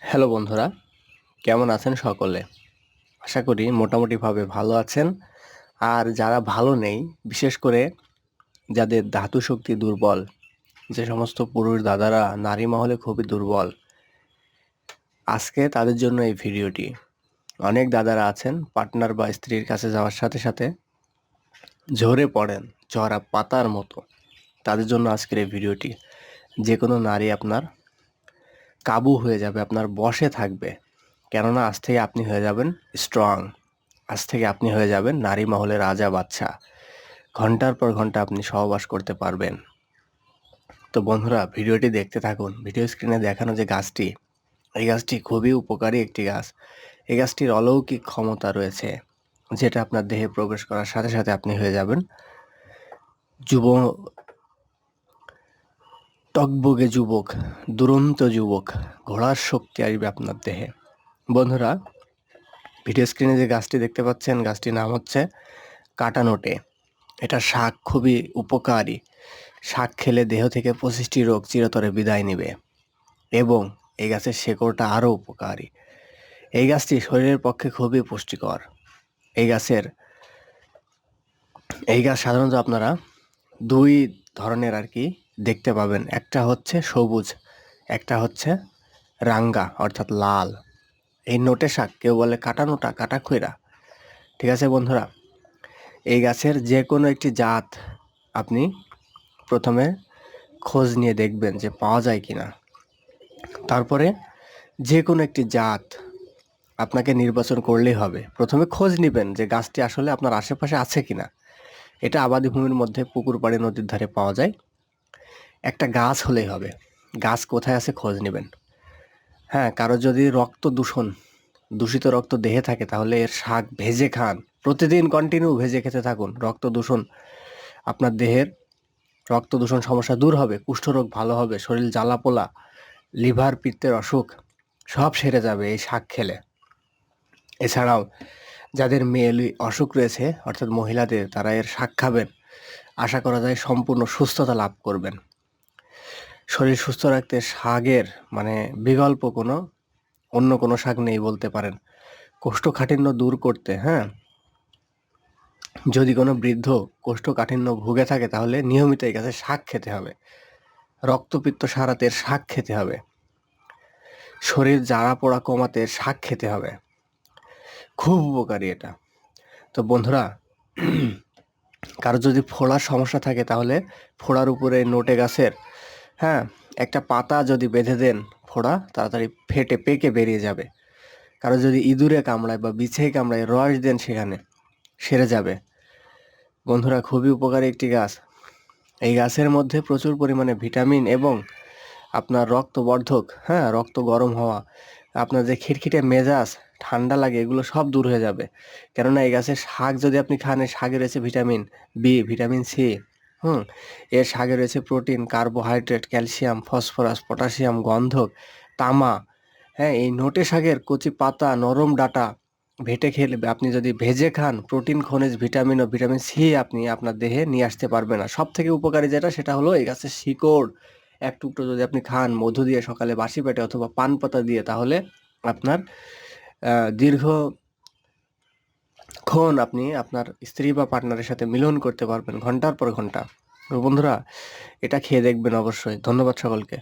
Hello বন্ধুরা, কেমন আছেন সকলে? আশা করি মোটামুটিভাবে ভালো আছেন। আর যারা ভালো নেই, বিশেষ করে যাদের ধাতু শক্তি দুর্বল, যে সমস্ত পুরুষ দাদারা নারী মহলে খুবই দুর্বল, আজকে তাদের জন্য এই ভিডিওটি। অনেক দাদারা আছেন পার্টনার বা স্ত্রীর কাছে যাওয়ার সাথে সাথে ঝরে পড়েন ঝরা পাতার মতো। তাদের জন্য আজকের এই ভিডিওটি। যে কোনো নারী আপনার কাবু হয়ে যাবে, আপনার বশে থাকবে। কেননা আজ থেকে আপনি হয়ে যাবেন স্ট্রং। আজ থেকে আপনি হয়ে যাবেন নারী মহলের রাজা বাদশা। ঘন্টার পর ঘন্টা আপনি সহবাস করতে পারবেন। তো বন্ধুরা, ভিডিওটি দেখতে থাকুন। ভিডিও স্ক্রিনে দেখানো যে গাছটি, এই গাছটি খুবই উপকারী একটি গাছ। এই গাছটির অলৌকিক ক্ষমতা রয়েছে, যেটা আপনার দেহে প্রবেশ করার সাথে সাথে আপনি হয়ে যাবেন যুব টকবগে যুবক, দুরন্ত যুবক। ঘোড়ার শক্তি আসবে আপনার দেহে। বন্ধুরা, ভিডিও স্ক্রিনে যে গাছটি দেখতে পাচ্ছেন, গাছটির নাম হচ্ছে কাটানোটে। এটা শাক খুবই উপকারী। শাক খেলে দেহ থেকে 25টি রোগ চিরতরে বিদায় নেবে এবং এই গাছের শেকড়টা আরও উপকারী। এই গাছটি শরীরের পক্ষে খুবই পুষ্টিকর। এই গাছের এই গাছ সাধারণত আপনারা দুই ধরনের আর কি দেখতে পাবেন। একটা হচ্ছে সবুজ, একটা হচ্ছে রাঙ্গা অর্থাৎ লাল। এই নোটে শাক কেউ বলে কাটা নোটা, কাটা খইরা। ঠিক আছে বন্ধুরা, এই গাছের যে কোনো একটি জাত আপনি প্রথমে খোঁজ নিয়ে দেখবেন যে পাওয়া যায় কিনা। তারপরে যে কোনো একটি জাত আপনাকে নির্বাচন করলেই হবে। প্রথমে খোঁজ নিবেন যে গাছটি আসলে আপনার আশেপাশে আছে কিনা। এটা আবাদি ভূমির মধ্যে, পুকুর পাড়ে, নদীর ধারে পাওয়া যায়। একটা গাছ হলেই হবে। গাছ কোথায় আছে খোঁজ নেবেন। হ্যাঁ, কারো যদি দূষিত রক্ত দেহে থাকে, তাহলে এর শাক ভেজে খান। প্রতিদিন কন্টিনিউ ভেজে খেতে থাকুন। আপনার দেহের রক্ত দূষণ সমস্যা দূর হবে, কুষ্ঠরোগ ভালো হবে, শরীর জ্বালাপোলা, লিভার পিত্তের অসুখ সব সেরে যাবে এই শাক খেলে। এছাড়াও যাদের মেয়েলি অসুখ রয়েছে অর্থাৎ মহিলাদের, তারা এর শাক খাবেন। আশা করা যায় সম্পূর্ণ সুস্থতা লাভ করবেন। শরীর সুস্থ রাখতে শাকের মানে বিকল্প অন্য কোনো শাক নেই বলতে পারেন। কোষ্ঠকাঠিন্য দূর করতে, হ্যাঁ, যদি কোনো বৃদ্ধ কোষ্ঠকাঠিন্য ভুগে থাকে, তাহলে নিয়মিত এই গাছের শাক খেতে হবে। রক্তপিত্ত সারাতে এর শাক খেতে হবে। শরীর জ্বালা পোড়া কমাতে এর শাক খেতে হবে। খুব উপকারী এটা। তো বন্ধুরা, কারো যদি ফোড়ার সমস্যা থাকে, তাহলে ফোড়ার উপরে নোটে গাছের, হ্যাঁ, একটা পাতা যদি বেঁধে দেন, ফোড়া তাড়াতাড়ি ফেটে পেকে বেরিয়ে যাবে। কারো যদি ইঁদুরে কামড়ায় বা বিছে কামড়ায়, রস দেন সেখানে, সেরে যাবে। বন্ধুরা, খুবই উপকারী একটি গাছ। এই গাছের মধ্যে প্রচুর পরিমাণে ভিটামিন এবং আপনার রক্তবর্ধক, হ্যাঁ, রক্ত গরম হওয়া, আপনার যে খিটখিটে মেজাজ, ঠান্ডা লাগে, এগুলো সব দূর হয়ে যাবে। কেননা এই গাছের শাক যদি আপনি খান, এই শাকে রয়েছে ভিটামিন বি, ভিটামিন সি, এর শাকে রয়েছে protein, carbohydrate, calcium, phosphorus, potassium, গন্ধক, তামা। হ্যাঁ, এই নোটে শাকের কচি পাতা, নরম ডাঁটা ভেটে খেলে, আপনি যদি ভেজে খান, প্রোটিন, খনিজ, ভিটামিন ও ভিটামিন সি আপনি আপনার দেহে নিয়ে আসতে পারবেন না। সব থেকে উপকারী যেটা, সেটা হলো এই গাছের শিকড়। এক টুকরো যদি আপনি খান মধু দিয়ে সকালে বাসি পেটে অথবা পান পাতা দিয়ে, তাহলে আপনার দীর্ঘক্ষণ আপনি আপনার স্ত্রী বা পার্টনারের সাথে মিলন করতে পারবেন ঘন্টার পর ঘন্টা। তো বন্ধুরা, এটা খেয়ে দেখবেন অবশ্যই। ধন্যবাদ সকলকে।